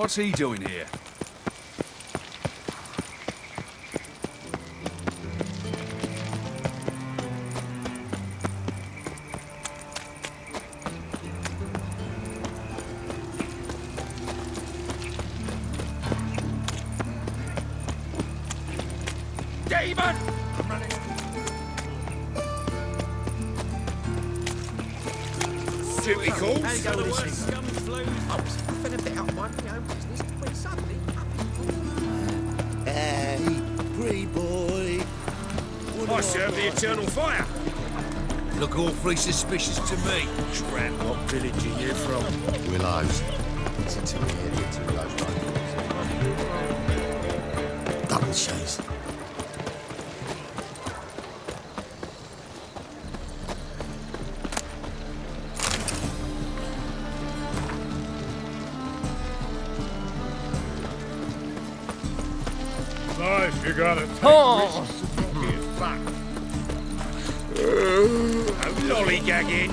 What's he doing here? Demon! I'm running. Duty calls. How you going this thing? I was huffing a bit up minding my own business when suddenly... Hey, pretty boy. I serve the eternal fire. Look awfully suspicious to me. Tramp, what village are you from? Willows. It's a two here, two of those right. Double chase. Nice, you got it. Oh! No lollygagging.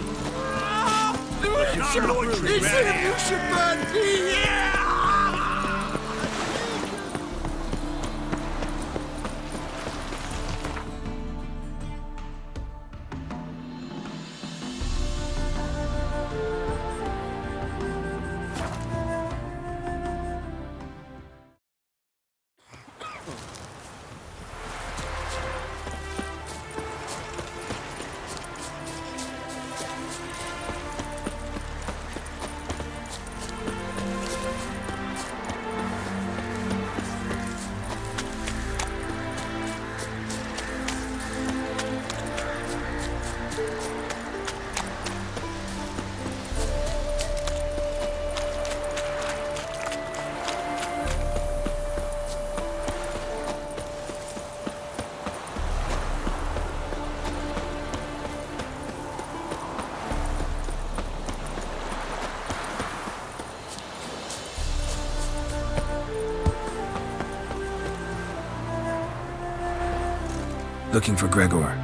Looking for Gregor.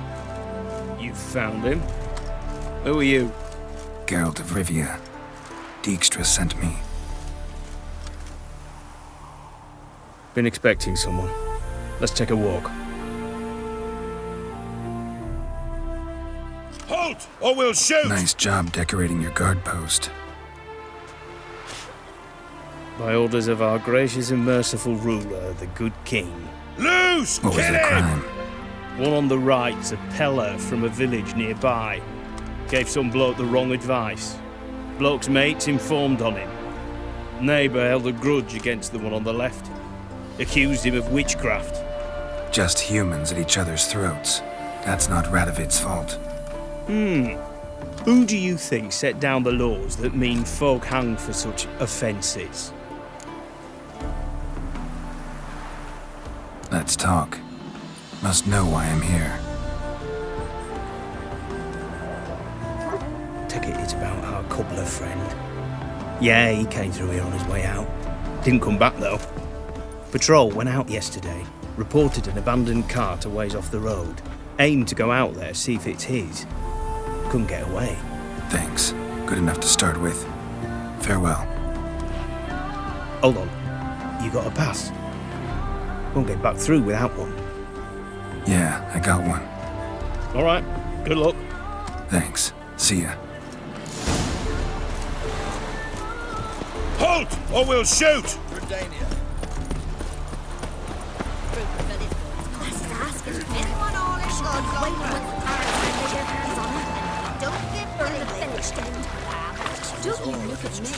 You found him? Who are you? Geralt of Rivia. Dijkstra sent me. Been expecting someone. Let's take a walk. Halt, or we'll shoot! Nice job decorating your guard post. By orders of our gracious and merciful ruler, the good king. Loose! What was the crime? One on the right's a peller from a village nearby. Gave some bloke the wrong advice. Bloke's mates informed on him. Neighbour held a grudge against the one on the left. Accused him of witchcraft. Just humans at each other's throats. That's not Radovid's fault. Who do you think set down the laws that mean folk hang for such offences? Let's talk. Must know why I'm here. Take it it's about our cobbler friend. Yeah, he came through here on his way out. Didn't come back though. Patrol went out yesterday, reported an abandoned cart a ways off the road. Aimed to go out there, see if it's his. Couldn't get away. Thanks. Good enough to start with. Farewell. Hold on. You got a pass? Won't get back through without one. Yeah, I got one. All right. Good luck. Thanks. See ya. Halt, or we'll shoot! Don't you look at me.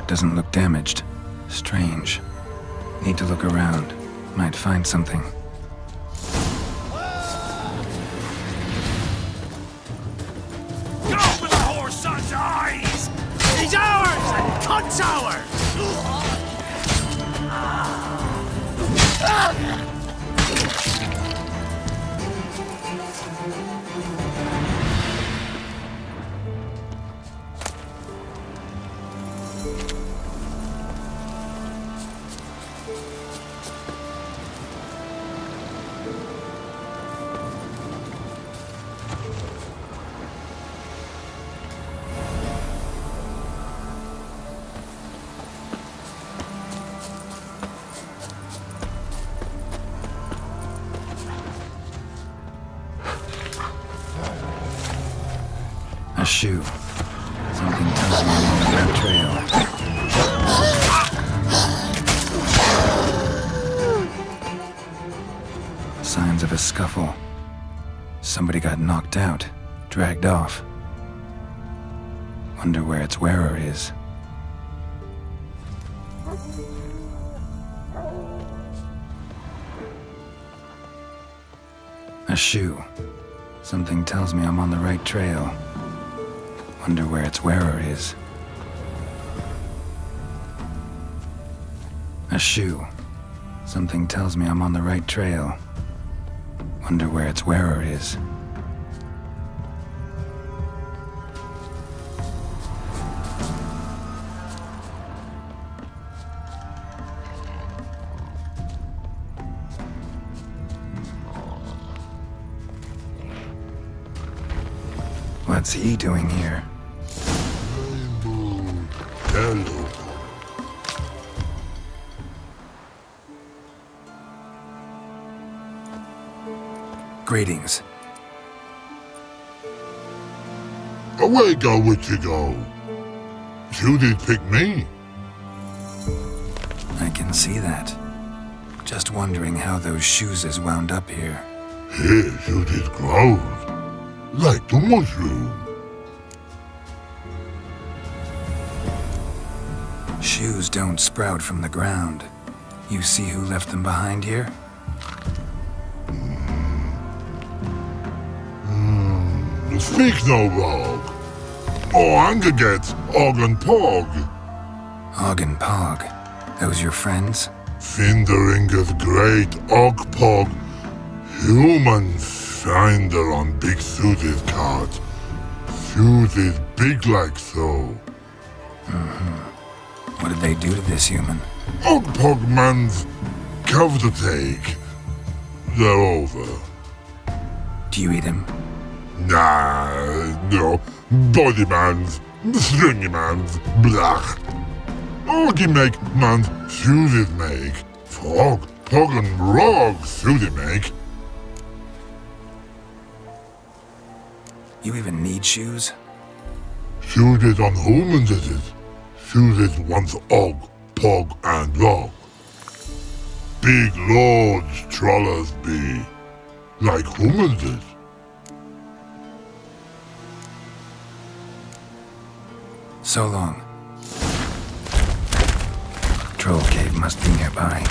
doesn't look damaged. Strange. Need to look around. Might find something. Go for the whore son's eyes! He's ours and cunt's ours! A shoe. Something tells me I'm on that trail. Signs of a scuffle. Somebody got knocked out, dragged off. Wonder where its wearer is. A shoe. Something tells me I'm on the right trail. Wonder where its wearer is. A shoe. Something tells me I'm on the right trail. Wonder where its wearer is. What's he doing here? Hello. Greetings. Away go with you go. You did pick me. I can see that. Just wondering how those shoes is wound up here. Here you did grow. Like the mushroom. Shoes don't sprout from the ground. You see who left them behind here? Speak no wrong. Oh, anger gets Og and Pog. Og and Pog. Those your friends? Finderinger's great Og Pog. Humans find her on Big Suzy's cart. Suzy's big like so. What did they do to this human? Og Pog man's cover to take. They're over. Do you eat him? Nah, no. Body man's, stringy man's, blach. Oggy make man's Suzy's make. Frog, Pog and Rog Suzy make. You even need shoes? Suzy's on humans is it. Suzy's wants Og, Pog and Rog. Big lords trollers be. Like humans is. So long. Troll cave must be nearby.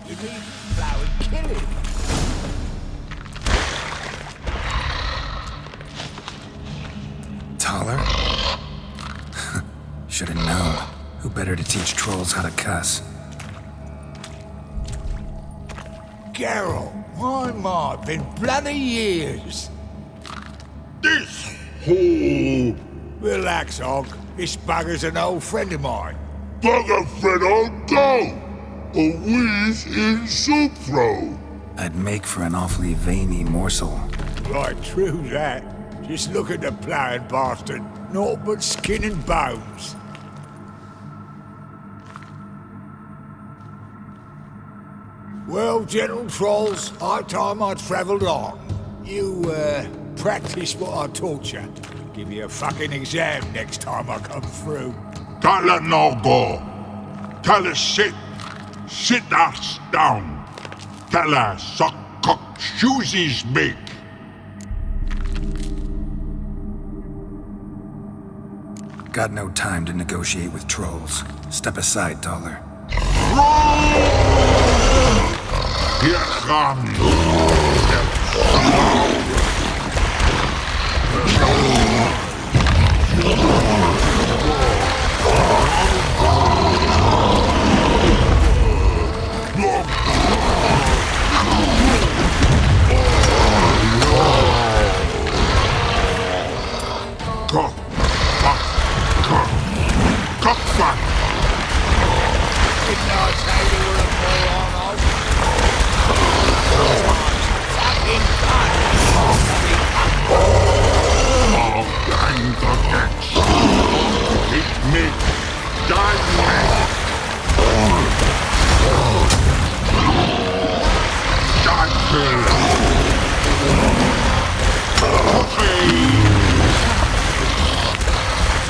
You need plow and kill him. Taller? Should've known. Who better to teach trolls how to cuss? Geralt, my, been bloody years. This whole Relax, Og. This bugger's an old friend of mine. bugger friend on go. A wheeze in soup throw. I'd make for an awfully veiny morsel. Right, true that. Just look at the ploughing bastard. Naught but skin and bones. Well, gentle trolls, high time I travelled on. You, practice what I taught you. Give you a fucking exam next time I come through. Don't let no go. Tell her sit. Sit ass down. Tell her suck cock shoesies big. Got no time to negotiate with trolls. Step aside, Dollar. Here comes. Cockfuck! Didn't I tell you were a moron, fucking cunt! Oh, dang the catch! Hit me! Die me! Die kill! Okay!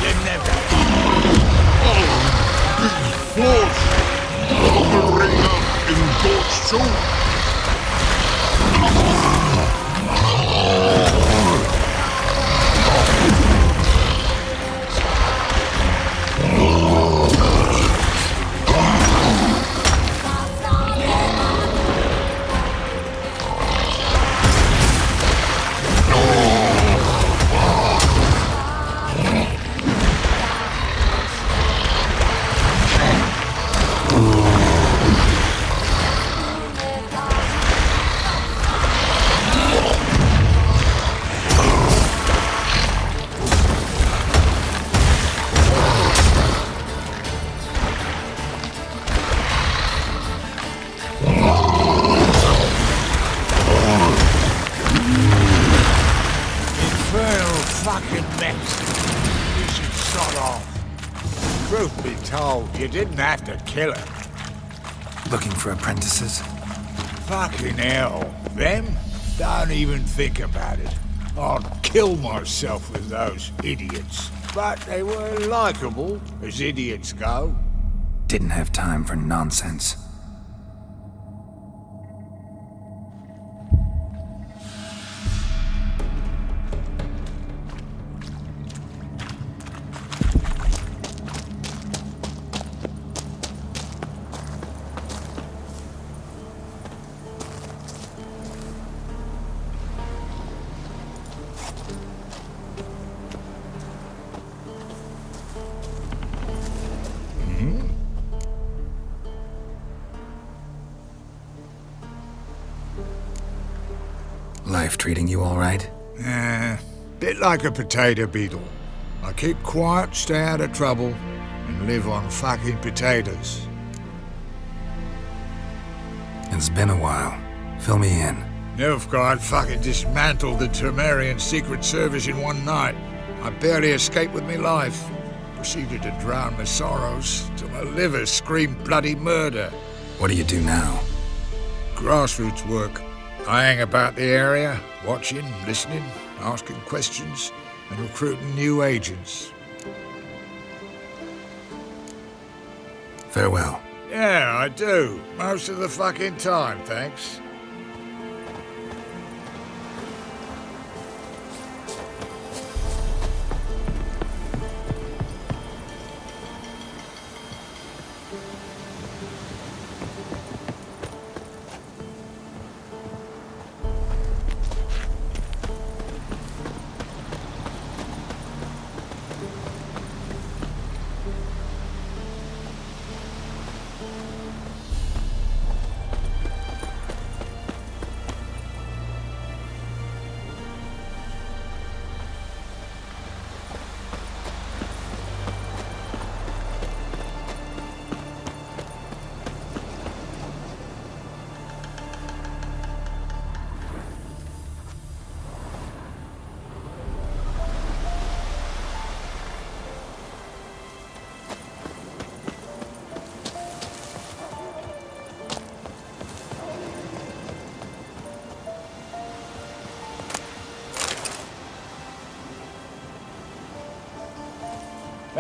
You never... Force! The ringer in God's soul! Fucking mess. You should sod off. Truth be told, you didn't have to kill her. Looking for apprentices? Fucking hell. Them? Don't even think about it. I'd kill myself with those idiots. But they were likable, as idiots go. Didn't have time for nonsense. Life treating you all right? Bit like a potato beetle. I keep quiet, stay out of trouble, and live on fucking potatoes. It's been a while. Fill me in. Nilfgaard fucking dismantled the Temerian Secret Service in one night. I barely escaped with my life. Proceeded to drown my sorrows till my liver screamed bloody murder. What do you do now? Grassroots work. I hang about the area, watching, listening, asking questions, and recruiting new agents. Farewell. Yeah, I do. Most of the fucking time, thanks.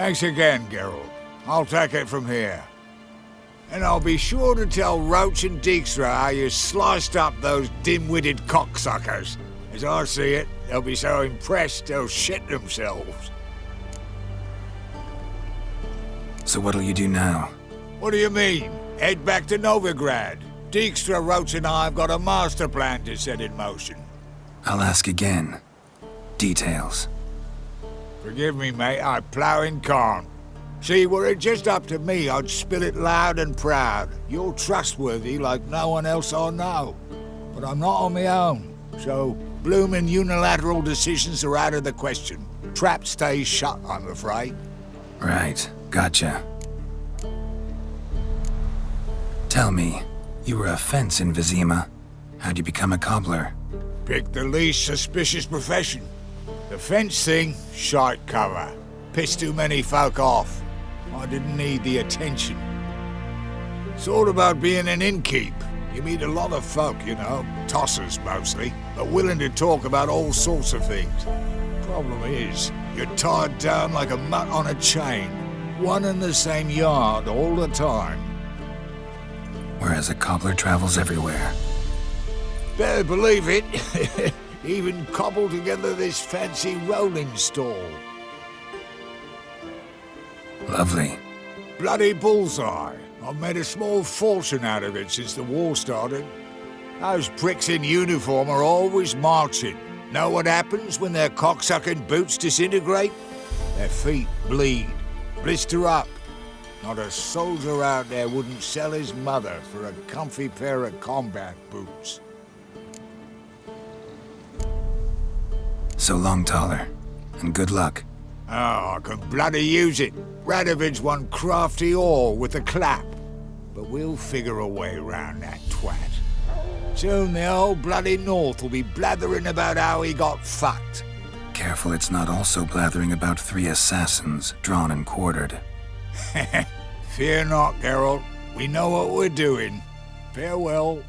Thanks again, Geralt. I'll take it from here. And I'll be sure to tell Roach and Dijkstra how you sliced up those dim-witted cocksuckers. As I see it, they'll be so impressed they'll shit themselves. So what'll you do now? What do you mean? Head back to Novigrad. Dijkstra, Roach and I have got a master plan to set in motion. I'll ask again. Details. Forgive me, mate, I plough in corn. See, were it just up to me, I'd spill it loud and proud. You're trustworthy like no one else I know. But I'm not on my own, so bloomin' unilateral decisions are out of the question. Trap stays shut, I'm afraid. Right, gotcha. Tell me, you were a fence in Vizima. How'd you become a cobbler? Pick the least suspicious profession. The fence thing, shite cover. Pissed too many folk off. I didn't need the attention. It's all about being an innkeep. You meet a lot of folk, you know, tossers mostly, but willing to talk about all sorts of things. Problem is, you're tied down like a mutt on a chain, one and the same yard all the time. Whereas a cobbler travels everywhere. Better believe it. Even cobbled together this fancy rolling stall. Lovely. Bloody bullseye. I've made a small fortune out of it since the war started. Those pricks in uniform are always marching. Know what happens when their cocksucking boots disintegrate? Their feet bleed, blister up. Not a soldier out there wouldn't sell his mother for a comfy pair of combat boots. So long, Taller. And good luck. Oh, I can bloody use it. Radovid's one crafty all with a clap. But we'll figure a way round that twat. Soon the whole bloody North will be blathering about how he got fucked. Careful it's not also blathering about 3 assassins, drawn and quartered. Fear not, Geralt. We know what we're doing. Farewell.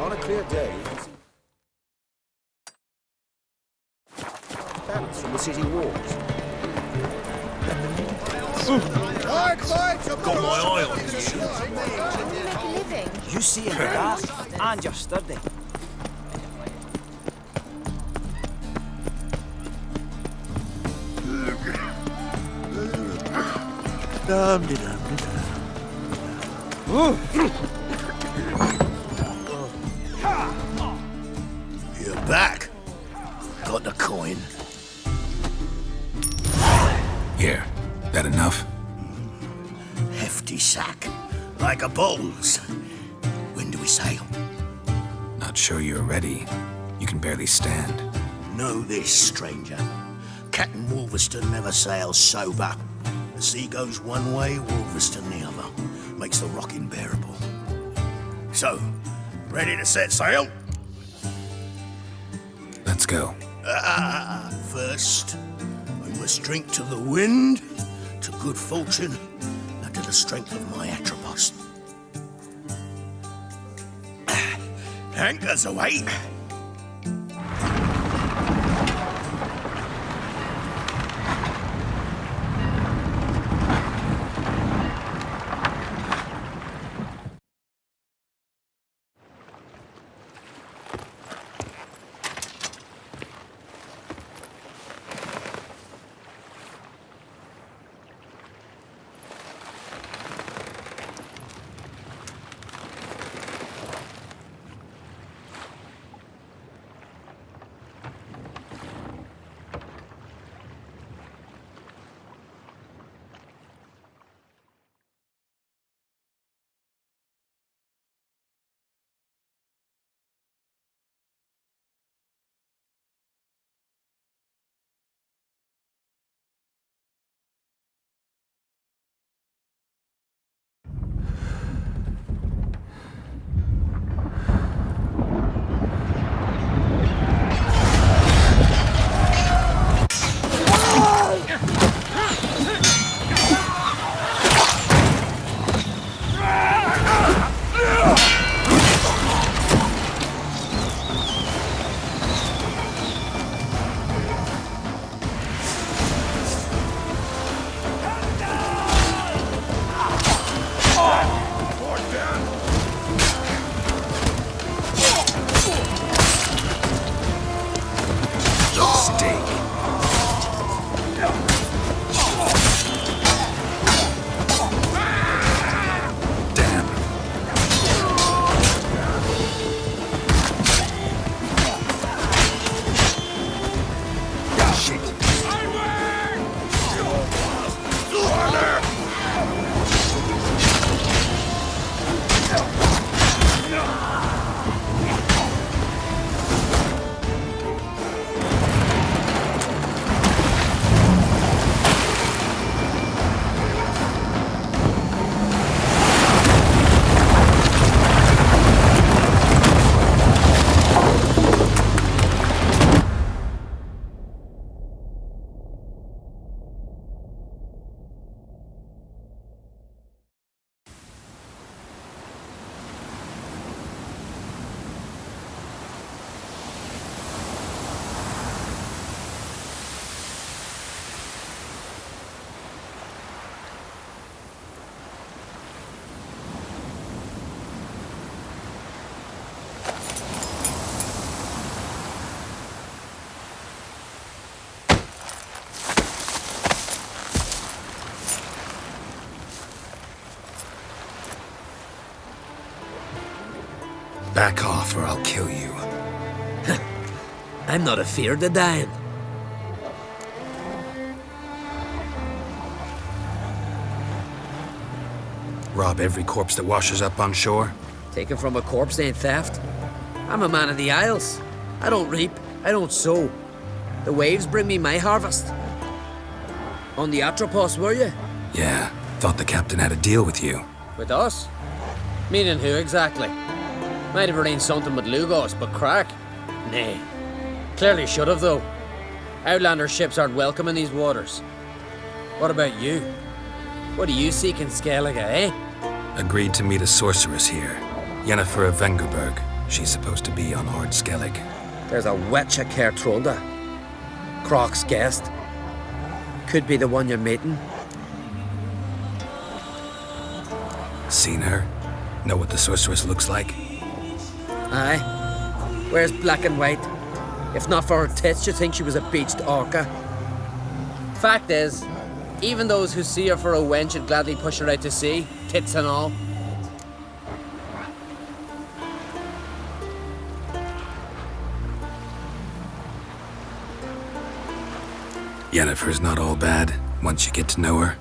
On a clear day, you can see banners from the city walls. Got my eye on you. Make a living. You see in that, and you're sturdy. You're back. Got Here, that enough? Hefty sack, like a bull's. When do we sail? Not sure you're ready. You can barely stand. Know this, stranger. Captain Wolverston never sails sober. The sea goes one way, Wolverston the other. Makes the rocking bearable. So, ready to set sail? Let's go. First, we must drink to the wind, to good fortune, and to the strength of my Atropos. Anchors away. Back off or I'll kill you. I'm not afeard of dying. Rob every corpse that washes up on shore? Taken from a corpse ain't theft. I'm a man of the Isles. I don't reap, I don't sow. The waves bring me my harvest. On the Atropos, were you? Yeah, thought the captain had a deal with you. With us? Meaning who exactly? Might have arranged something with Lugos, but crack? Nay. Clearly should have, though. Outlander ships aren't welcome in these waters. What about you? What do you seek in Skellige, eh? Agreed to meet a sorceress here. Yennefer of Vengerberg. She's supposed to be on Ord Skellig. There's a witch at Kertrolda. Croc's guest. Could be the one you're meeting. Seen her? Know what the sorceress looks like? Aye. Wears black and white. If not for her tits, you'd think she was a beached orca. Fact is, even those who see her for a wench would gladly push her out to sea, tits and all. Yennefer's not all bad. once you get to know her.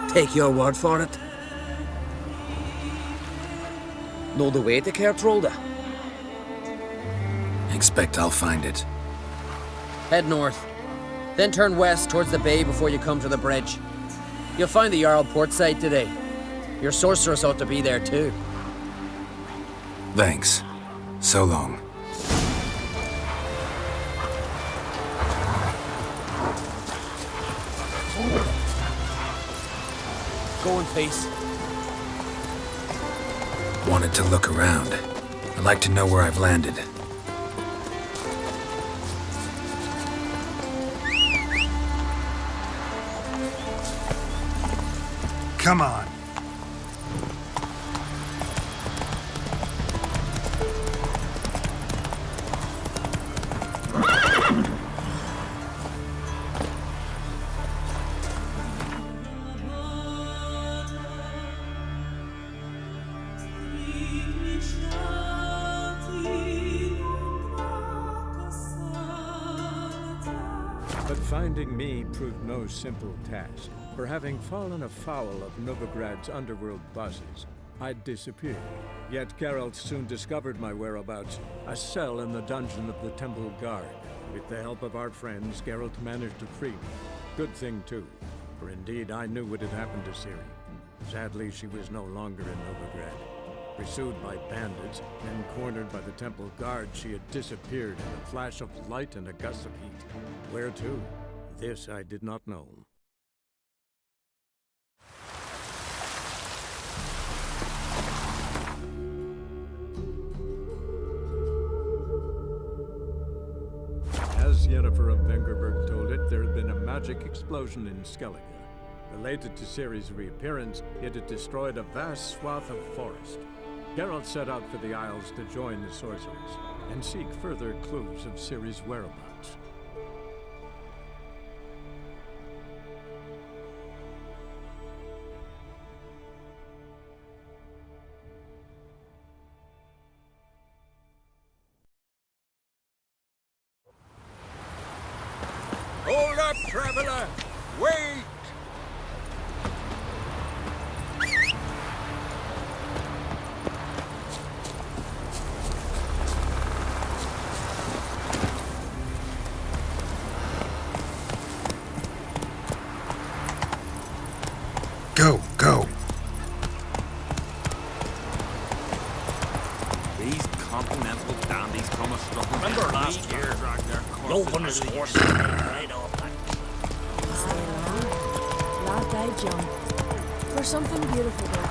Take your word for it. Know the way to Kertrolda? Expect I'll find it. Head north. Then turn west towards the bay before you come to the bridge. You'll find the Jarl portside today. Your sorceress ought to be there too. Thanks. So long. Go in peace. Wanted to look around. I'd like to know where I've landed. Come on. But finding me proved no simple task. For having fallen afoul of Novigrad's underworld bosses, I'd disappeared. Yet Geralt soon discovered my whereabouts, a cell in the dungeon of the Temple Guard. With the help of our friends, Geralt managed to free me. Good thing too, for indeed I knew what had happened to Ciri. Sadly, she was no longer in Novigrad. Pursued by bandits, then cornered by the Temple Guard, she had disappeared in a flash of light and a gust of heat. Where to? This I did not know. As Yennefer of Vengerberg told it, there had been a magic explosion in Skellige. Related to Ciri's reappearance, it had destroyed a vast swath of forest. Geralt set out for the Isles to join the sorcerers and seek further clues of Ciri's whereabouts. Hold up, traveler! Wait! Go, go! These continental dandies come a struggling. Remember last year? Open his horse right off that. Lad died young. For something beautiful though.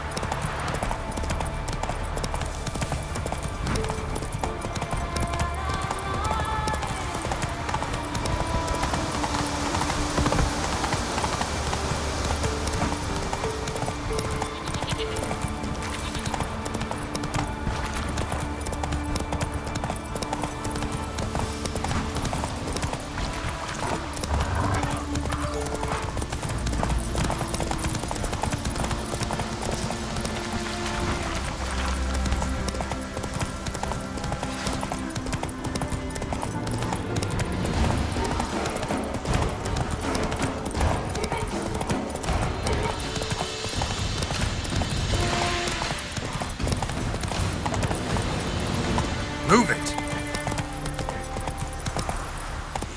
Move it!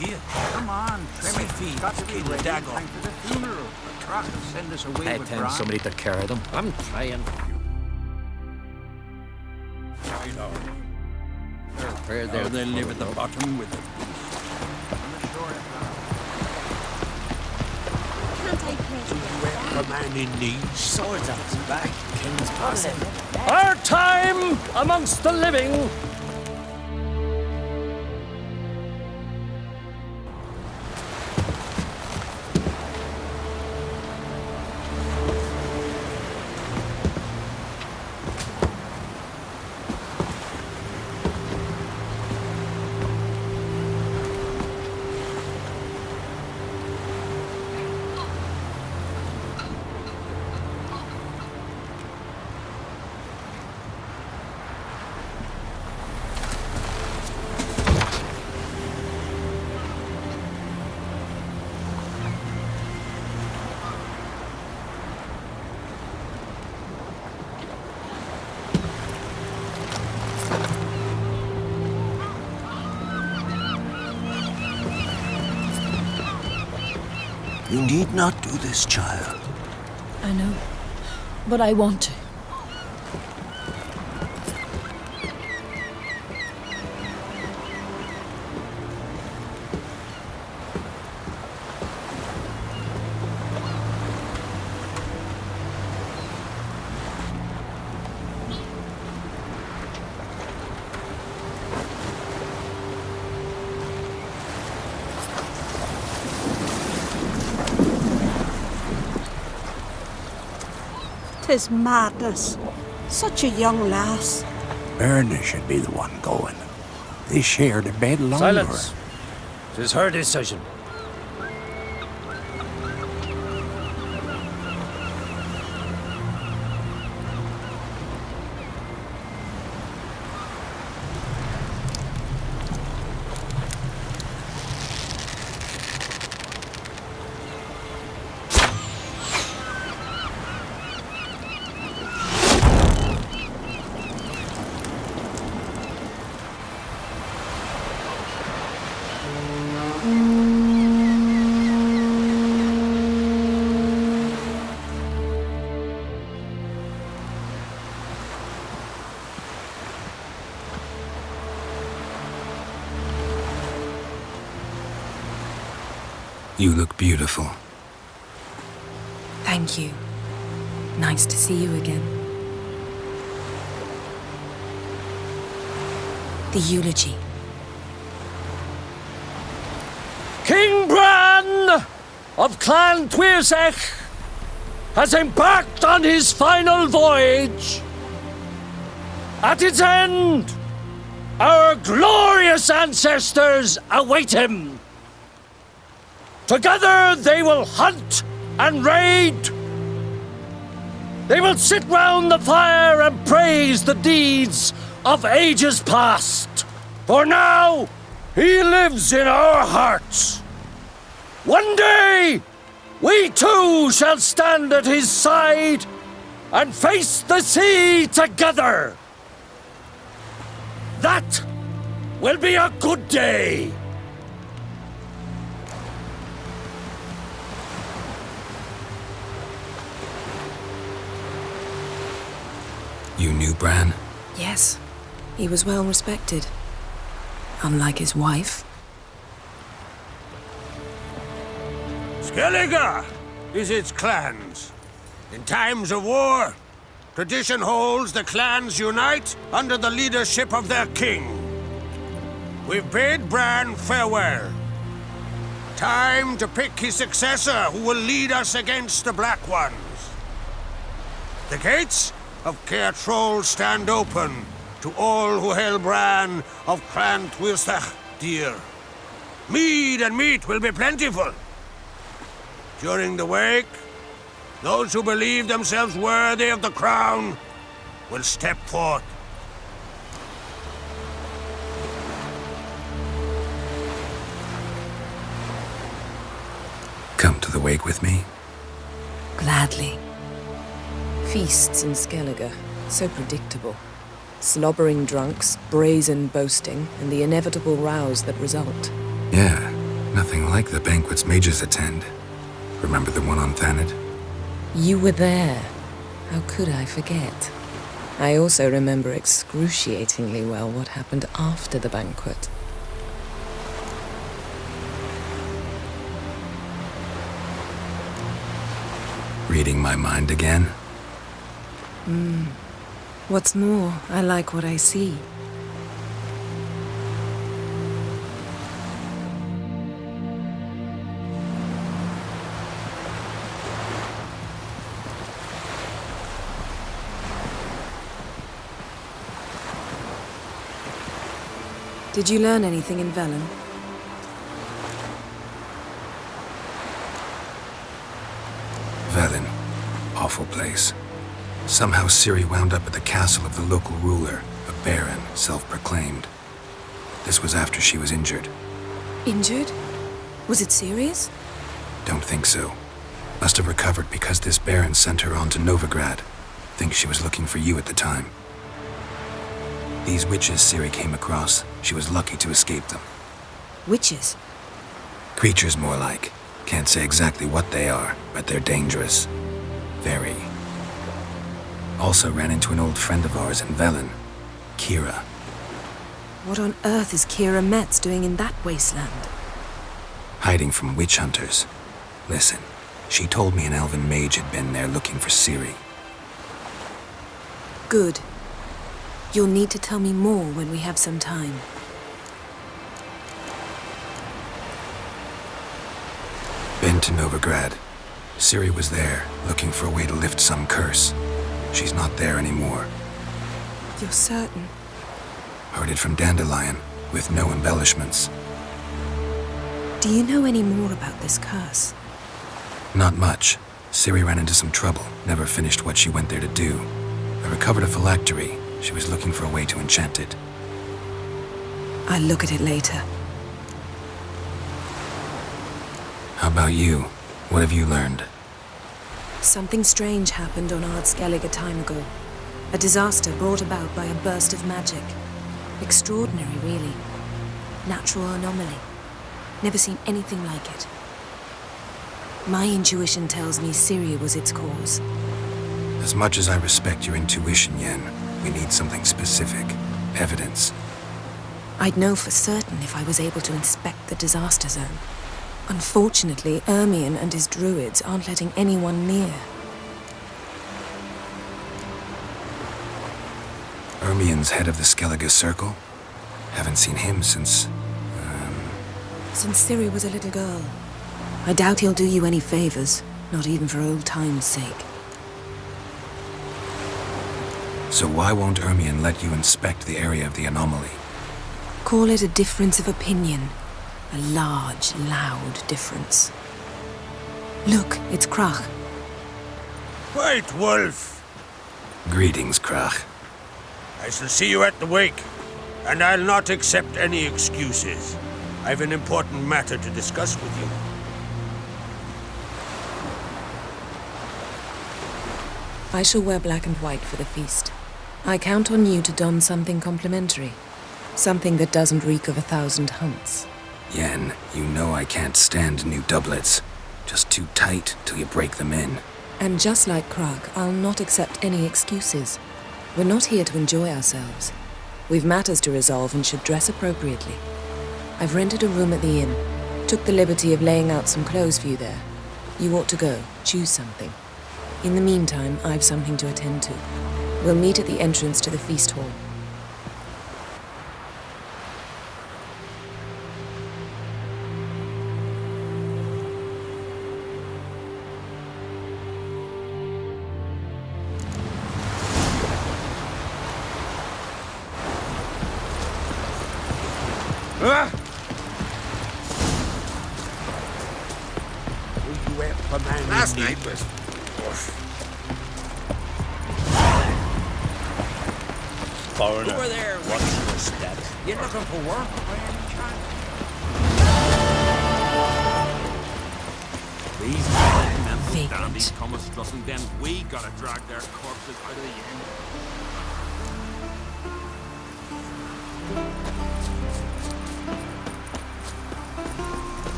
Here, come on, trim it. Got to be ready. Time for the funeral. The truck will send us away I with tend Bran. somebody to carry them. I'm trying. Where They live at the bottom with the beast. Can't I play? A man in need. swords on his back. King's passing. Our time amongst the living! You need not do this, child. I know, but I want to. Tis madness. Such a young lass. Erna should be the one going. They shared a bed longer. Silence. 'Tis her decision. You look beautiful. Thank you. Nice to see you again. The eulogy. King Bran of Clan Tuirsech has embarked on his final voyage. At its end, our glorious ancestors await him. Together they will hunt and raid. They will sit round the fire and praise the deeds of ages past. For now, he lives in our hearts. One day, we too shall stand at his side and face the sea together. That will be a good day. You knew Bran? Yes, he was well respected. Unlike his wife. Skellige is its clans. In times of war, tradition holds the clans unite under the leadership of their king. We've bid Bran farewell. Time to pick his successor who will lead us against the Black Ones. The gates of Caer Troll stand open to all who hail Bran of Clan Tuirsech dear. Mead and meat will be plentiful. During the wake, those who believe themselves worthy of the crown will step forth. Come to the wake with me? Gladly. Feasts in Skellige, so predictable. Slobbering drunks, brazen boasting, and the inevitable rows that result. Yeah, nothing like the banquets mages attend. Remember the one on Thanedd? You were there. How could I forget? I also remember excruciatingly well what happened after the banquet. Reading my mind again? What's more, I like what I see. Did you learn anything in Velen? Velen. Awful place. Somehow Ciri wound up at the castle of the local ruler, a baron, self-proclaimed. This was after she was injured. Injured? Was it serious? Don't think so. Must have recovered because this baron sent her on to Novigrad. Think she was looking for you at the time. These witches Ciri came across, she was lucky to escape them. Witches? Creatures more like. Can't say exactly what they are, but they're dangerous. Very. Also ran into an old friend of ours in Velen, Kira. What on earth is Kira Metz doing in that wasteland? Hiding from witch hunters. Listen, she told me an elven mage had been there looking for Ciri. Good. You'll need to tell me more when we have some time. Been to Novigrad. Ciri was there, looking for a way to lift some curse. She's not there anymore. You're certain? Heard it from Dandelion, with no embellishments. Do you know any more about this curse? Not much. Ciri ran into some trouble, never finished what she went there to do. I recovered a phylactery. She was looking for a way to enchant it. I'll look at it later. How about you? What have you learned? Something strange happened on Ardskellig a time ago. A disaster brought about by a burst of magic. Extraordinary, really. Natural anomaly. Never seen anything like it. My intuition tells me Ciri was its cause. As much as I respect your intuition, Yen, we need something specific. Evidence. I'd know for certain if I was able to inspect the disaster zone. Unfortunately, Ermion and his druids aren't letting anyone near. Ermion's head of the Skellige Circle? Haven't seen him since... Since Ciri was a little girl. I doubt he'll do you any favors, not even for old time's sake. So why won't Ermion let you inspect the area of the anomaly? Call it a difference of opinion. A large, loud difference. Look, it's Krach. White Wolf! Greetings, Krach. I shall see you at the wake, and I'll not accept any excuses. I've an important matter to discuss with you. I shall wear black and white for the feast. I count on you to don something complimentary. Something that doesn't reek of 1,000 hunts. Yen, you know I can't stand new doublets. Just too tight till you break them in. And just like Krach, I'll not accept any excuses. We're not here to enjoy ourselves. We've matters to resolve and should dress appropriately. I've rented a room at the inn. Took the liberty of laying out some clothes for you there. You ought to go. Choose something. In the meantime, I've something to attend to. We'll meet at the entrance to the feast hall. Last night was... Foreigner, Over there, what's your step? you looking for work? These men and Vagrant. dandies come a strutting, then we gotta drag their corpses out of the inn.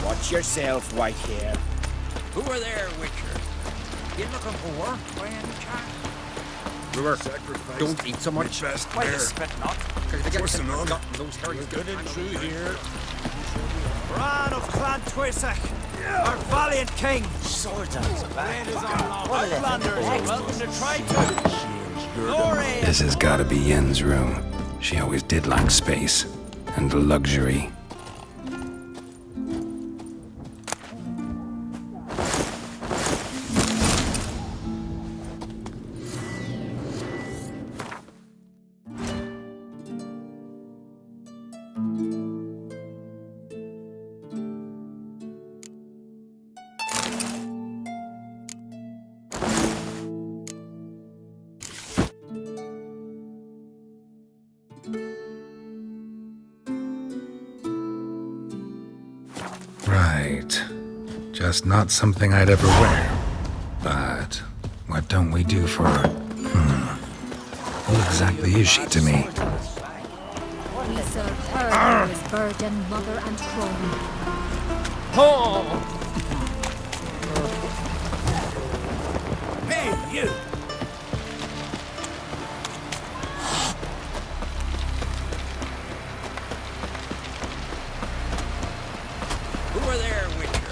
Watch yourself, white hair. Who are there, Witcher? You looking for work by any chance? Brewer, Don't eat so much. Why you spit not? What's the name? Those hairs Good and true here. Bran of Clan Twisach, our valiant king. Swords back. Outlanders, welcome to Triton. Glory. This has gotta be Yen's room. She always did like space. And luxury. Right. Just not something I'd ever wear. But what don't we do for her? Who exactly is she to me? We serve her as virgin, mother, and crone. Oh! You! Who are there, Witcher?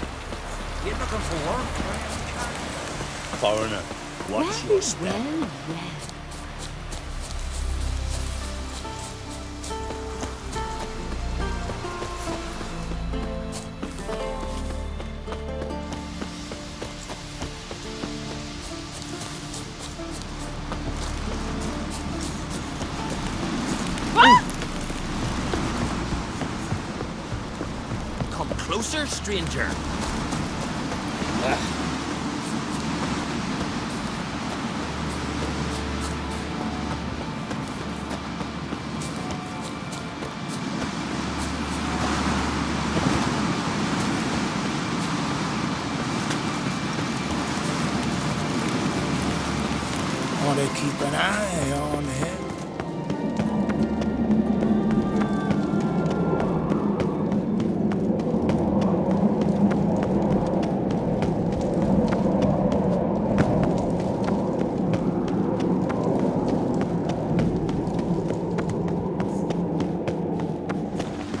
You looking for work? Foreigner, what's your step? Well. Come closer, stranger. Want to keep an eye on him.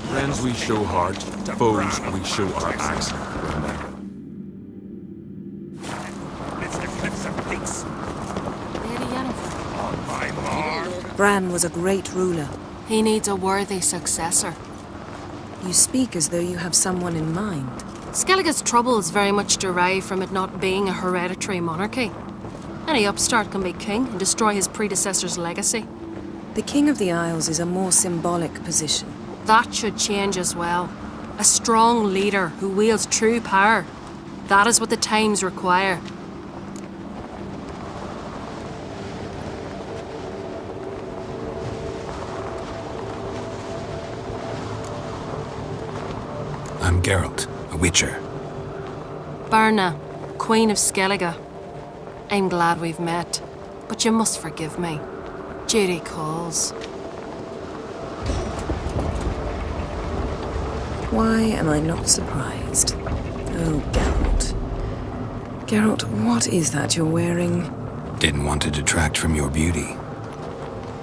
Friends we show heart, foes we show our axe. Bran was a great ruler. He needs a worthy successor. You speak as though you have someone in mind. Skellige's troubles very much derive from it not being a hereditary monarchy. Any upstart can be king and destroy his predecessor's legacy. The King of the Isles is a more symbolic position. That should change as well. A strong leader who wields true power. That is what the times require. I'm Geralt, a Witcher. Berna, Queen of Skellige. I'm glad we've met, but you must forgive me. Duty calls. Why am I not surprised? Oh, Geralt. Geralt, what is that you're wearing? Didn't want to detract from your beauty.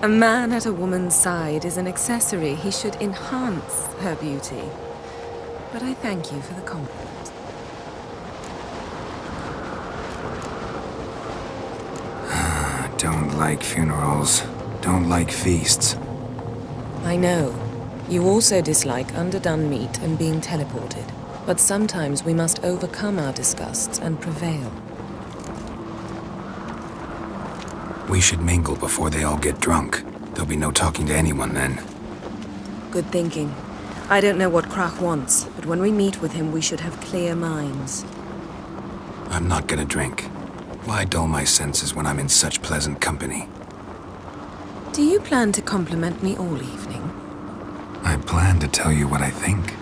A man at a woman's side is an accessory. He should enhance her beauty. But I thank you for the compliment. Don't like funerals. Don't like feasts. I know. You also dislike underdone meat and being teleported. But sometimes we must overcome our disgusts and prevail. We should mingle before they all get drunk. There'll be no talking to anyone then. Good thinking. I don't know what Krach wants, but when we meet with him, we should have clear minds. I'm not gonna drink. Why dull my senses when I'm in such pleasant company? Do you plan to compliment me all evening? I plan to tell you what I think.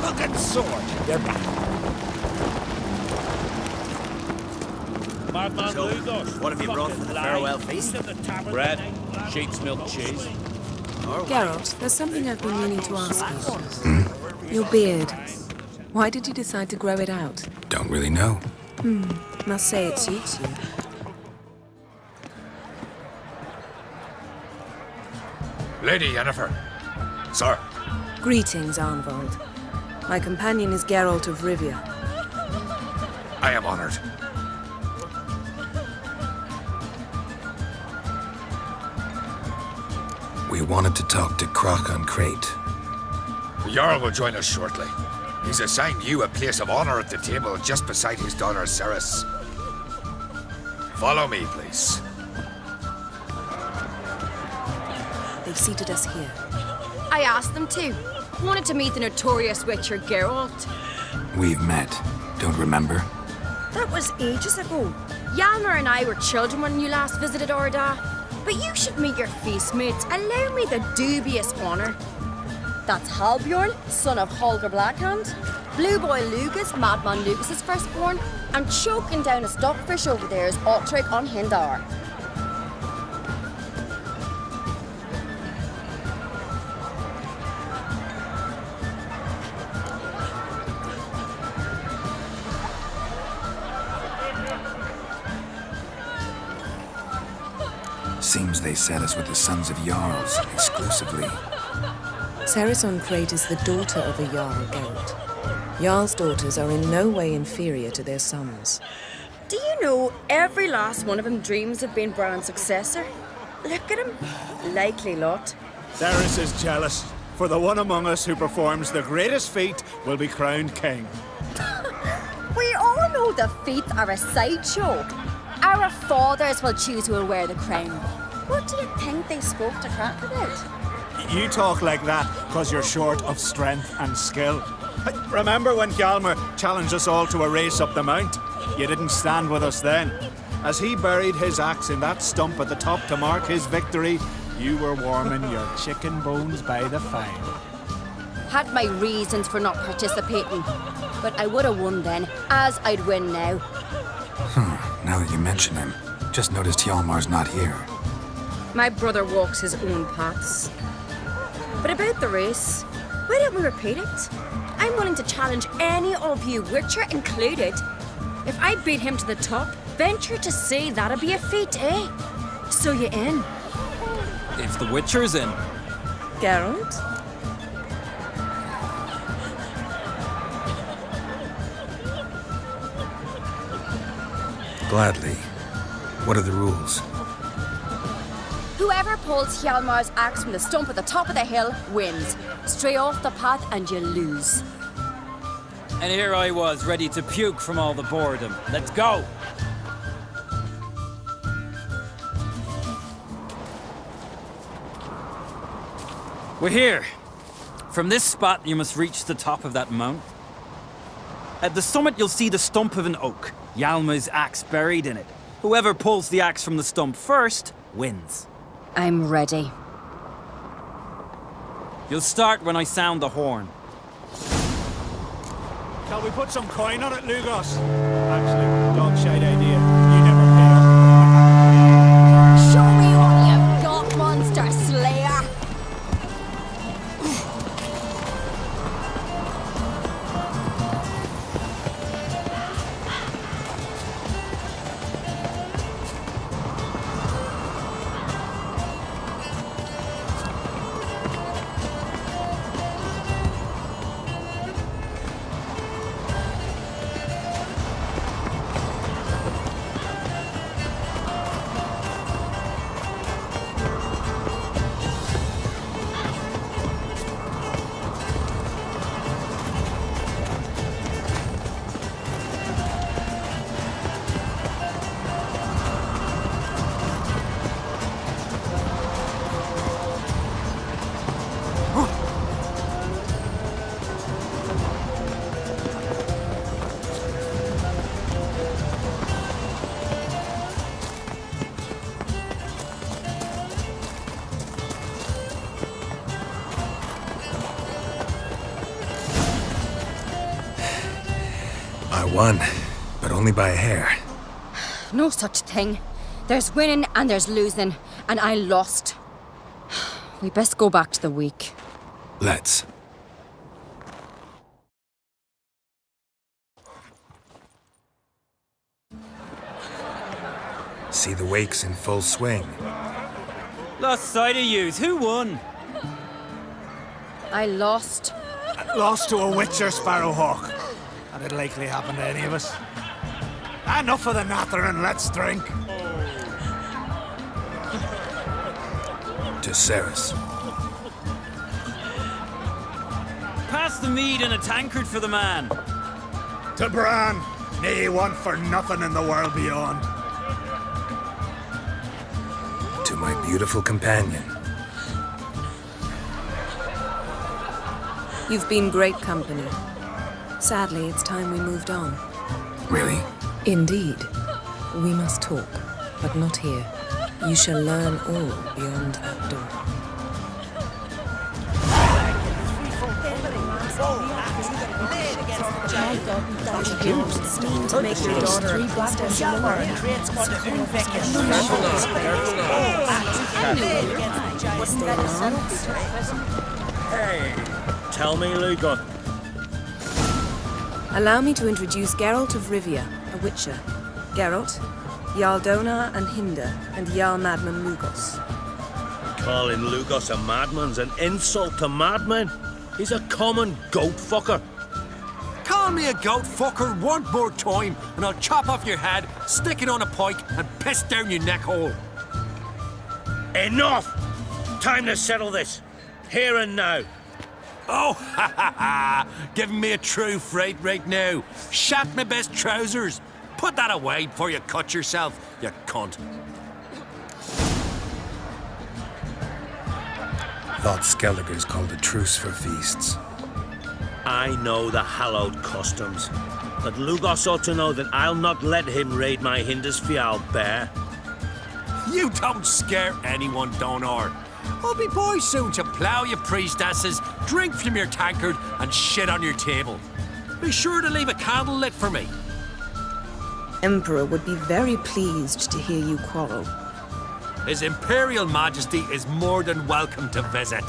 Fucking sword! You're back. Madman Lugos. What have you brought for the farewell feast? Bread, sheep's milk cheese. Geralt, there's something I've been meaning to ask you. Your beard. Why did you decide to grow it out? Don't really know. Must say it suits you. Lady Yennefer. Sir. Greetings, Arnvold. My companion is Geralt of Rivia. I am honored. We wanted to talk to Krach on Crate. The Jarl will join us shortly. He's assigned you a place of honor at the table just beside his daughter Ceres. Follow me, please. They've seated us here. I asked them to. Wanted to meet the notorious Witcher Geralt. We've met. Don't remember? That was ages ago. Yalmer and I were children when you last visited Orda. But you should meet your feast mates. Allow me the dubious honor. That's Halbjorn, son of Holger Blackhand. Blue Boy Lugas, Madman Lugas' firstborn. And choking down a stockfish over there is Otrek on Hindar. Seems they set us with the sons of Jarls exclusively. Ceres on Crate is the daughter of a Jarl, Geralt. Jarl's daughters are in no way inferior to their sons. Do you know every last one of them dreams of being Bran's successor? Look at him. Likely lot. Ceres is jealous, for the one among us who performs the greatest feat will be crowned king. We all know the feats are a sideshow. Our fathers will choose who will wear the crown. What do you think they spoke to Crack about? You talk like that because you're short of strength and skill. Remember when Hjalmar challenged us all to a race up the mount? You didn't stand with us then. As he buried his axe in that stump at the top to mark his victory, you were warming your chicken bones by the fire. Had my reasons for not participating, but I would have won then, as I'd win now. Now that you mention him, just noticed Hjalmar's not here. My brother walks his own paths. But about the race, why don't we repeat it? I'm willing to challenge any of you, Witcher included. If I beat him to the top, venture to say that'd be a feat, eh? So you in? If the Witcher's in. Geralt? Gladly. What are the rules? Whoever pulls Hjalmar's axe from the stump at the top of the hill wins. Stray off the path and you lose. And here I was, ready to puke from all the boredom. Let's go! We're here. From this spot, you must reach the top of that mount. At the summit, you'll see the stump of an oak. Hjalmar's axe buried in it. Whoever pulls the axe from the stump first wins. I'm ready. You'll start when I sound the horn. Shall we put some coin on it, Lugos? Actually, dog shite idea. You never pay up. Show me what you've got, monster slayer! I won, but only by a hair. No such thing. There's winning and there's losing, and I lost. We best go back to the week. Let's. See the wakes in full swing. Lost sight of yous. Who won? I lost. Lost to a Witcher Sparrowhawk. That'd likely happen to any of us. Enough of the nattering, let's drink. To Ceres. Pass the mead in a tankard for the man. To Bran, nae one for nothing in the world beyond. To my beautiful companion. You've been great company. Sadly, it's time we moved on. Really? Indeed. We must talk, but not here. You shall learn all beyond that door. To make your daughter three black and creates one Hey, tell me, Lugo. Allow me to introduce Geralt of Rivia, a Witcher. Geralt, Jarl Donar and Hinder, and Jarl Madman Lugos. Calling Lugos a madman's an insult to madmen. He's a common goat fucker. Call me a goat fucker one more time, and I'll chop off your head, stick it on a pike, and piss down your neck hole. Enough! Time to settle this. Here and now. Oh, ha ha ha! Giving me a true fright right now. Shat my best trousers. Put that away before you cut yourself, you cunt. Thought Skelliger's called a truce for feasts. I know the hallowed customs, but Lugos ought to know that I'll not let him raid my Hindisfial bear. You don't scare anyone, Donar. I'll be boy soon to plough your priestesses, drink from your tankard, and shit on your table. Be sure to leave a candle lit for me. Emperor would be very pleased to hear you quarrel. His Imperial Majesty is more than welcome to visit.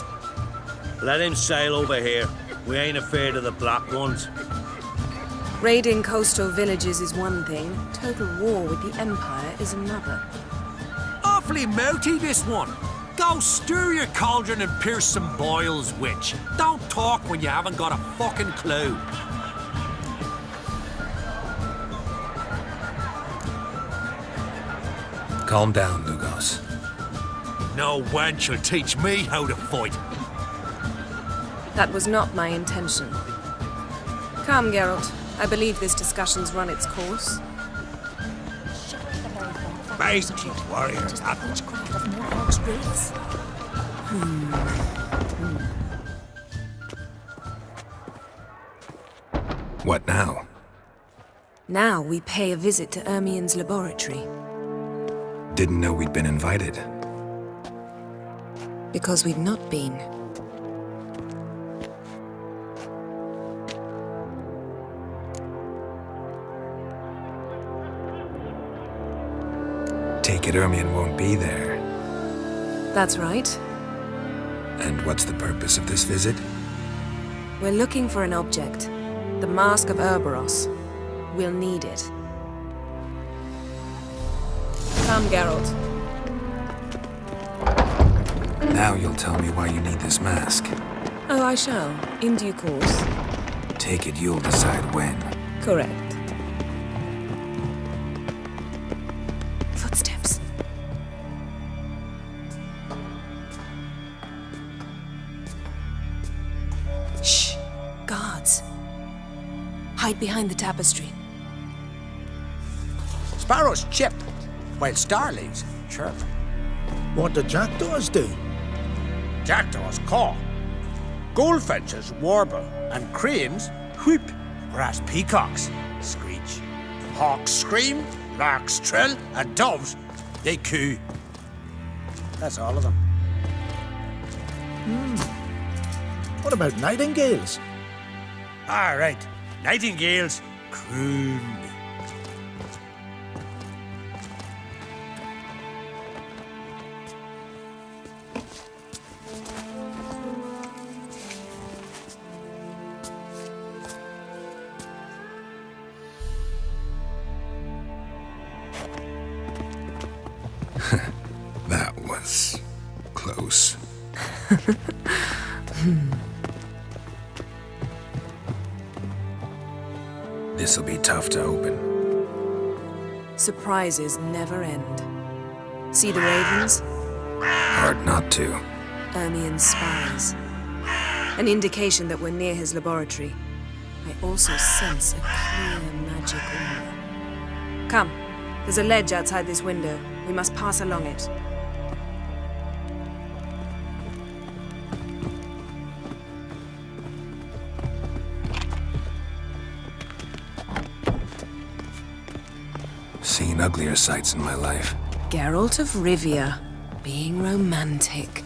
Let him sail over here. We ain't afraid of the Black Ones. Raiding coastal villages is one thing. Total war with the Empire is another. Awfully melty, this one. Go stir your cauldron and pierce some boils, witch. Don't talk when you haven't got a fucking clue. Calm down, Lugos. No wench will teach me how to fight. That was not my intention. Come, Geralt. I believe this discussion's run its course. Basic warrior. What now? Now we pay a visit to Ermien's laboratory. Didn't know we'd been invited. Because we've not been. Take it Ermien won't be there. That's right. And what's the purpose of this visit? We're looking for an object. The Mask of Urboros. We'll need it. Come, Geralt. Now you'll tell me why you need this mask. Oh, I shall. In due course. Take it you'll decide when. Correct. Footsteps. Shh. Guards. Hide behind the tapestry. Sparrows chip, while starlings chirp. What do jackdaws do? Jackdaws caw. Goldfinches warble, and cranes whoop, whereas peacocks screech. Hawks scream, larks trill, and doves, they coo. That's all of them. What about nightingales? All right, nightingales croon. That was close. This'll be tough to open. Surprises never end. See the ravens? Hard not to. Ermien's spies. An indication that we're near his laboratory. I also sense a clear magic aura. Come, there's a ledge outside this window. We must pass along it. Seen uglier sights in my life. Geralt of Rivia, being romantic.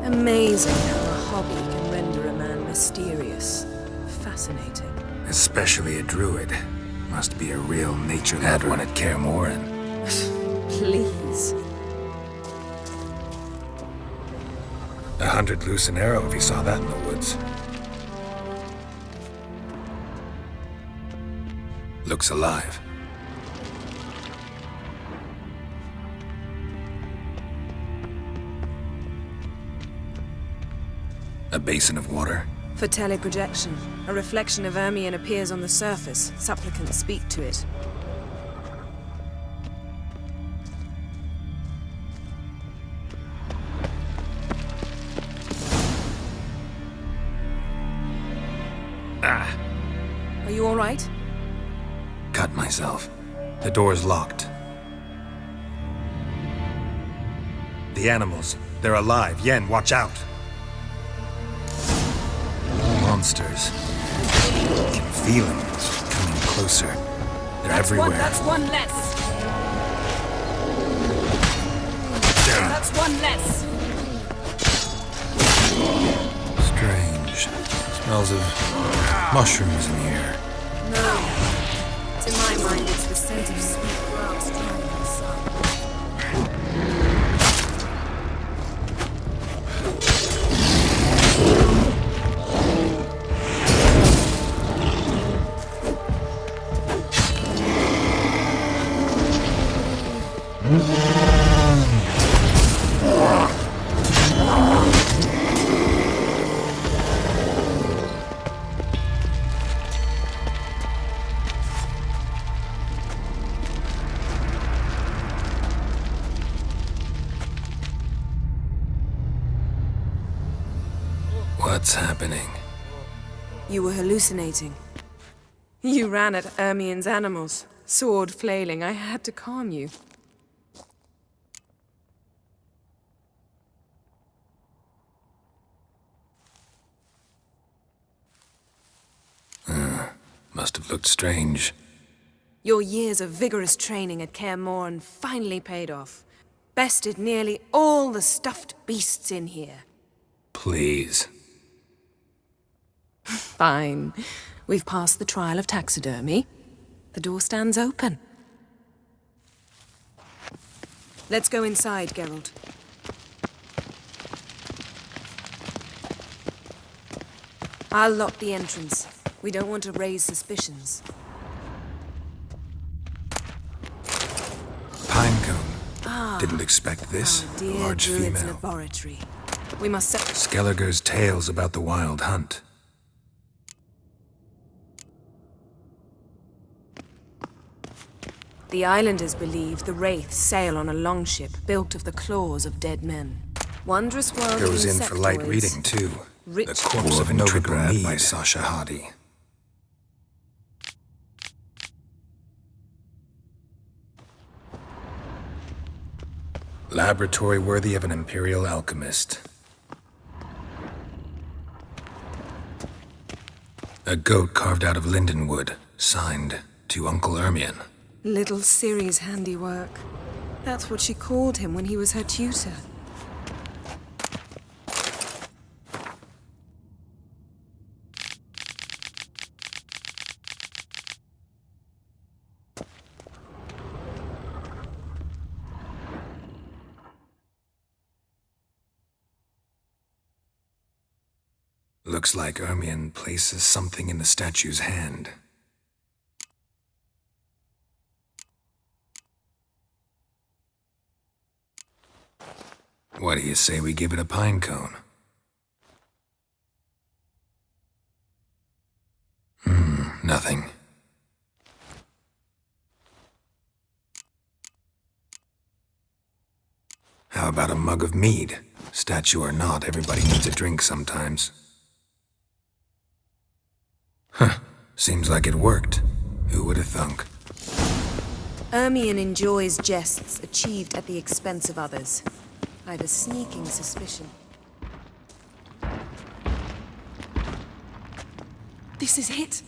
Amazing how a hobby can render a man mysterious. Fascinating. Especially a druid. Must be a real nature lover. Had one at Kaer Morhen. Please. 100 loose an arrow if you saw that in the woods. Looks alive. A basin of water. For teleprojection, a reflection of Ermion appears on the surface. Supplicants speak to it. Ah! Are you all right? Cut myself. The door's locked. The animals. They're alive. Yen, watch out! Monsters. I can feel them coming closer. They're everywhere. That's one less. That's one less. Strange. Smells of mushrooms in here. No. To my mind, it's the scent of sweet grass drying in the sun. What's happening? You were hallucinating. You ran at Ermion's animals, sword flailing. I had to calm you. Must have looked strange. Your years of vigorous training at Kaer Morhen finally paid off. Bested nearly all the stuffed beasts in here. Please. Fine. We've passed the trial of taxidermy. The door stands open. Let's go inside, Geralt. I'll lock the entrance. We don't want to raise suspicions. Pinecone. Didn't expect this. Dear Large Druid's female. laboratory. We must set... Skellige's tales about the wild hunt. The islanders believe the wraiths sail on a longship built of the claws of dead men. Wondrous world Goes of in for light insectoids. reading, too. Rich The Corpse of Novigrad by Sasha Hadi. Laboratory worthy of an imperial alchemist. A goat carved out of lindenwood, signed to Uncle Ermion. Little Ciri's handiwork. That's what she called him when he was her tutor. Looks like Ermion places something in the statue's hand. What do you say we give it a pine cone? Nothing. How about a mug of mead? Statue or not, everybody needs a drink sometimes. Huh. Seems like it worked. Who would have thunk? Ermion enjoys jests achieved at the expense of others. I've a sneaking suspicion. This is it.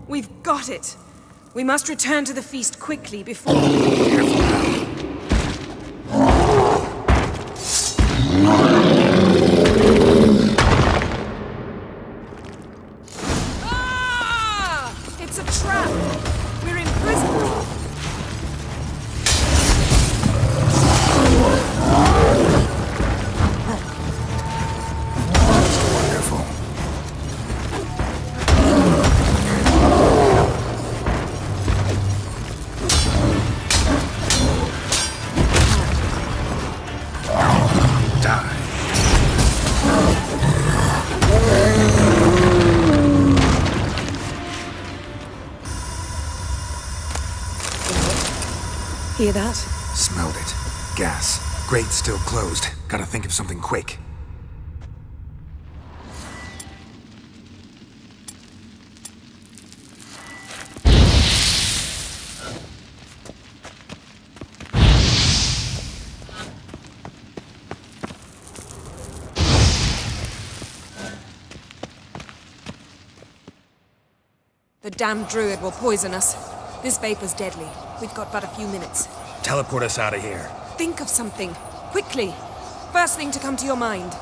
We've got it. We must return to the feast quickly before... Ah! It's a trap! We're in prison! Wonderful. Hear that? Smelled it. Gas. Grate still closed. Gotta think of something quick. The damned druid will poison us. This vapor's deadly. We've got but a few minutes. Teleport us out of here. Think of something. Quickly. First thing to come to your mind.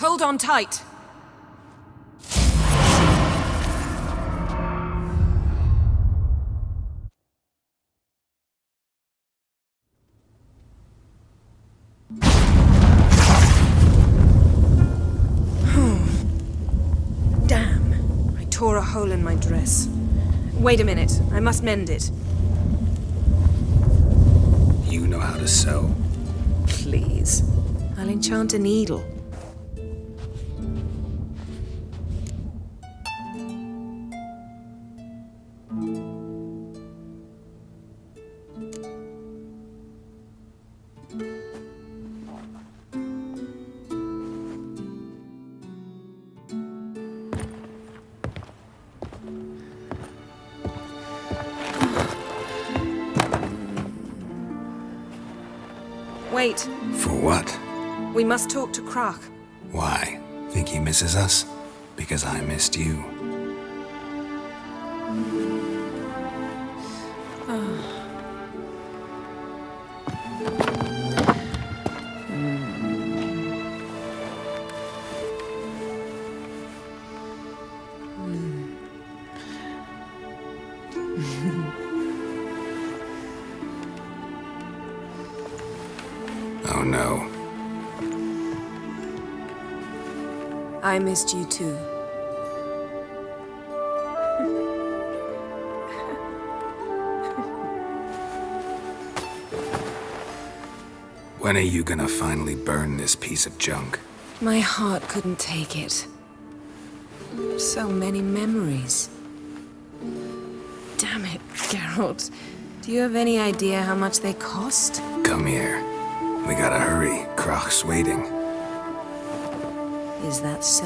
Hold on tight. Damn. I tore a hole in my dress. Wait a minute. I must mend it. You know how to sew. Please. I'll enchant a needle. Wait. For what? We must talk to Croc. Why? Think he misses us? Because I missed you. Oh no. I missed you too. When are you gonna finally burn this piece of junk? My heart couldn't take it. So many memories. Damn it, Geralt. Do you have any idea how much they cost? Come here. We gotta hurry. Croc's waiting. Is that so?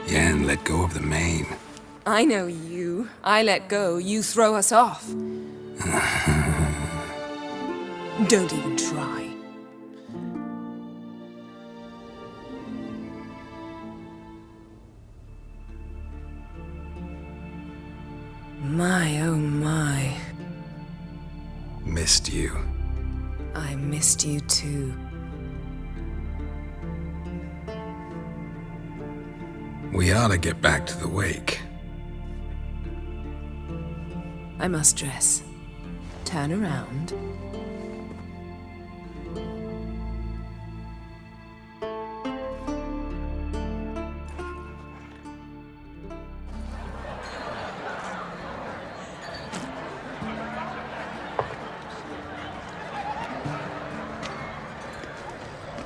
Yen, let go of the mane. I know you. I let go, you throw us off. Don't even try. My, oh my. Missed you. I missed you too. We ought to get back to the wake. I must dress. Turn around.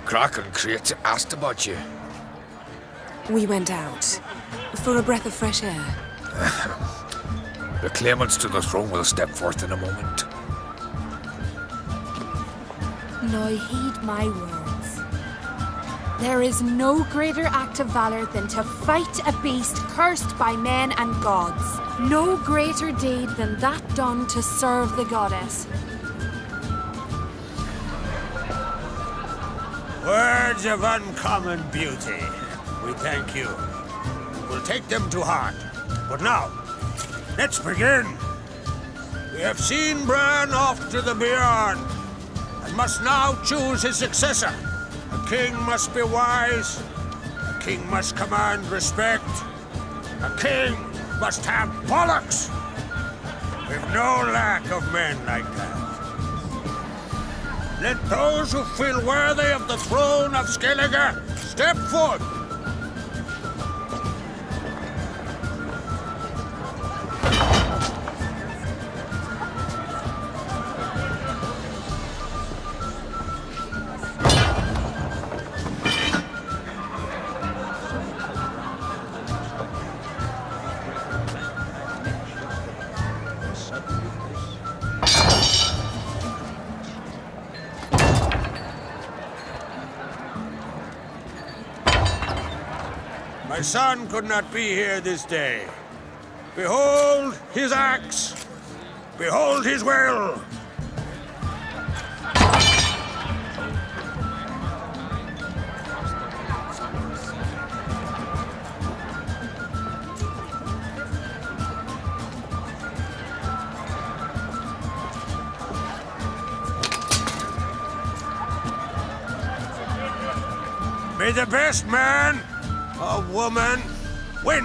Croc and Crate asked about you. We went out for a breath of fresh air. The claimants to the throne will step forth in a moment. Now heed my words. There is no greater act of valor than to fight a beast cursed by men and gods. No greater deed than that done to serve the goddess. Words of uncommon beauty. We thank you. We'll take them to heart. But now, let's begin. We have seen Bran off to the beyond, and must now choose his successor. A king must be wise. A king must command respect. A king must have bollocks. We've no lack of men like that. Let those who feel worthy of the throne of Skellige step forth. My son could not be here this day. Behold his axe. Behold his will. May the best man or woman win.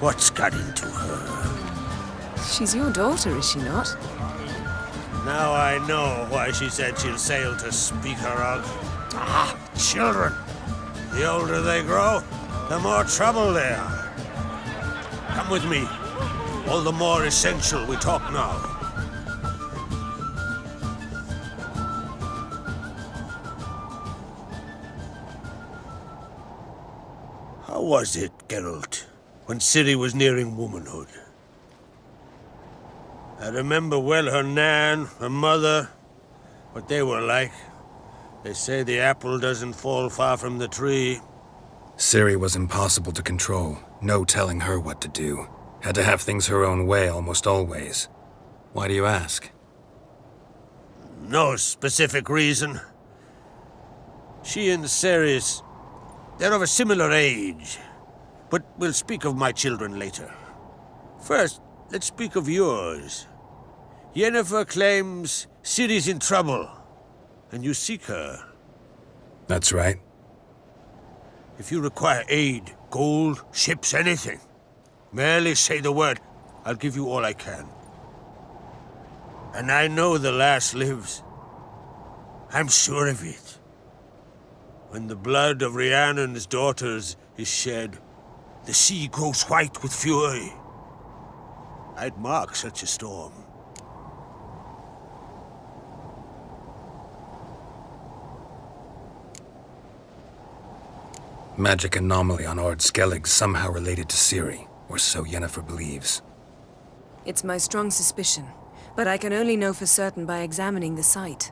What's got into her? She's your daughter, is she not? Now I know why she said she'll sail to speak her of. Ah, children. The older they grow, the more trouble they are. Come with me. All the more essential we talk now. How was it, Geralt, when Ciri was nearing womanhood? I remember well her nan, her mother, what they were like. They say the apple doesn't fall far from the tree. Ciri was impossible to control. No telling her what to do. Had to have things her own way almost always. Why do you ask? No specific reason. She and Ceres, they're of a similar age. But we'll speak of my children later. First, let's speak of yours. Yennefer claims Ciri's in trouble, and you seek her. That's right. If you require aid, gold, ships, anything, merely say the word. I'll give you all I can. And I know the lass lives. I'm sure of it. When the blood of Rhiannon's daughters is shed, the sea grows white with fury. I'd mark such a storm. Magic anomaly on Ord Skellig somehow related to Ciri, or so Yennefer believes. It's my strong suspicion, but I can only know for certain by examining the site.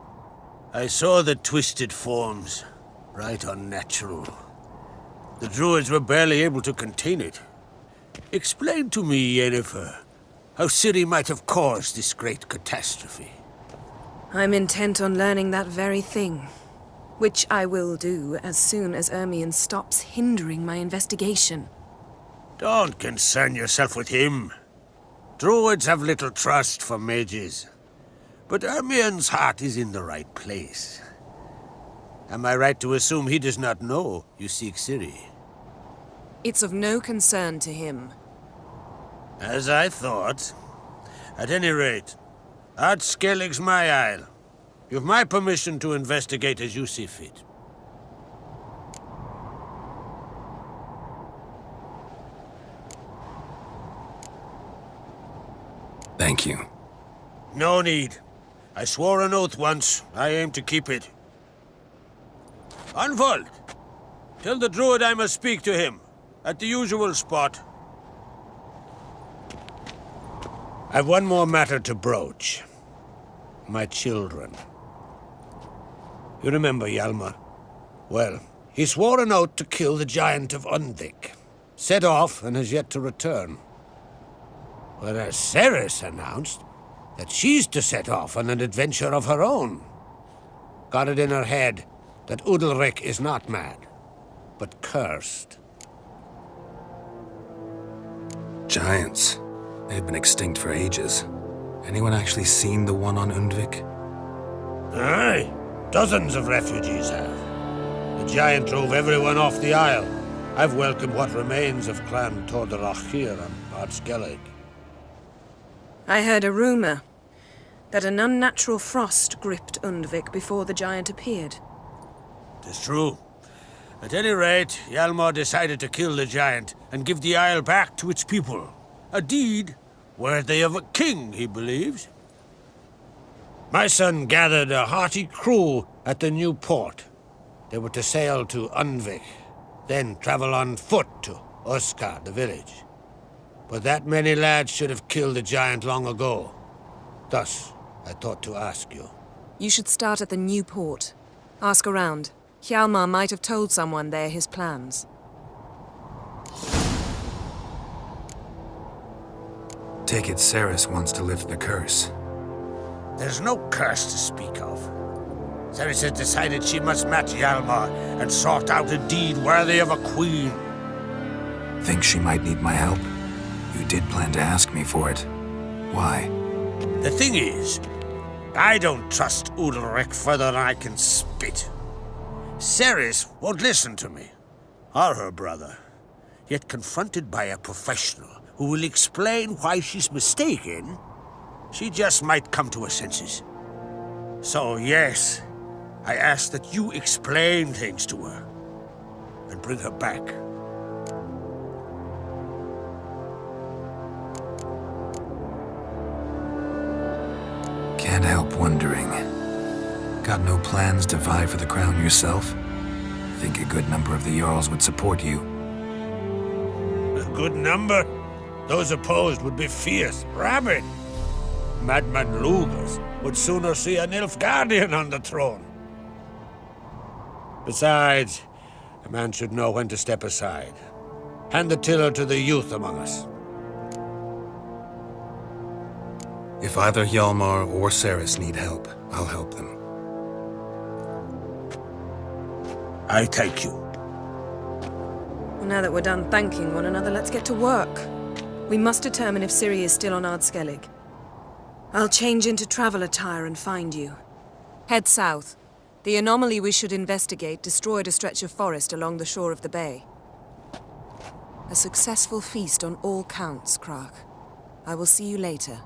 I saw the twisted forms. Right unnatural. The druids were barely able to contain it. Explain to me, Yennefer, how Ciri might have caused this great catastrophe. I'm intent on learning that very thing. Which I will do as soon as Ermion stops hindering my investigation. Don't concern yourself with him. Druids have little trust for mages. But Ermion's heart is in the right place. Am I right to assume he does not know you seek Ciri? It's of no concern to him. As I thought. At any rate, Ard Skellig's my isle. You've my permission to investigate as you see fit. Thank you. No need. I swore an oath once. I aim to keep it. Unfold! Tell the druid I must speak to him. At the usual spot. I've one more matter to broach. My children. You remember Hjalmar? Well, he swore an oath to kill the giant of Undvik. Set off and has yet to return. Whereas Ceres announced that she's to set off on an adventure of her own. Got it in her head that Udalrik is not mad, but cursed. Giants. They've been extinct for ages. Anyone actually seen the one on Undvik? Aye, dozens of refugees have. The giant drove everyone off the isle. I've welcomed what remains of Clan Tordarach here on Ardskellig. I heard a rumor that an unnatural frost gripped Undvik before the giant appeared. Tis true. At any rate, Hjalmar decided to kill the giant and give the isle back to its people. A deed worthy of a king, he believes. My son gathered a hearty crew at the new port. They were to sail to Undvik, then travel on foot to Oskar, the village. But that many lads should have killed the giant long ago. Thus, I thought to ask you. You should start at the new port. Ask around. Hjalmar might have told someone there his plans. Take it Ceres wants to lift the curse. There's no curse to speak of. Ceres has decided she must match Hjalmar and sort out a deed worthy of a queen. Think she might need my help? You did plan to ask me for it. Why? The thing is, I don't trust Udalrik further than I can spit. Ceres won't listen to me, or her brother. Yet confronted by a professional who will explain why she's mistaken, she just might come to her senses. So yes, I ask that you explain things to her and bring her back. Can't help wondering. Got no plans to vie for the crown yourself? Think a good number of the Jarls would support you. A good number? Those opposed would be fierce, rabid. Madman Lugas would sooner see an Nilfgaardian on the throne. Besides, a man should know when to step aside. Hand the tiller to the youth among us. If either Hjalmar or Ceres need help, I'll help them. I thank you. Well, now that we're done thanking one another, let's get to work. We must determine if Ciri is still on Ardskellig. I'll change into travel attire and find you. Head south. The anomaly we should investigate destroyed a stretch of forest along the shore of the bay. A successful feast on all counts, Krach. I will see you later.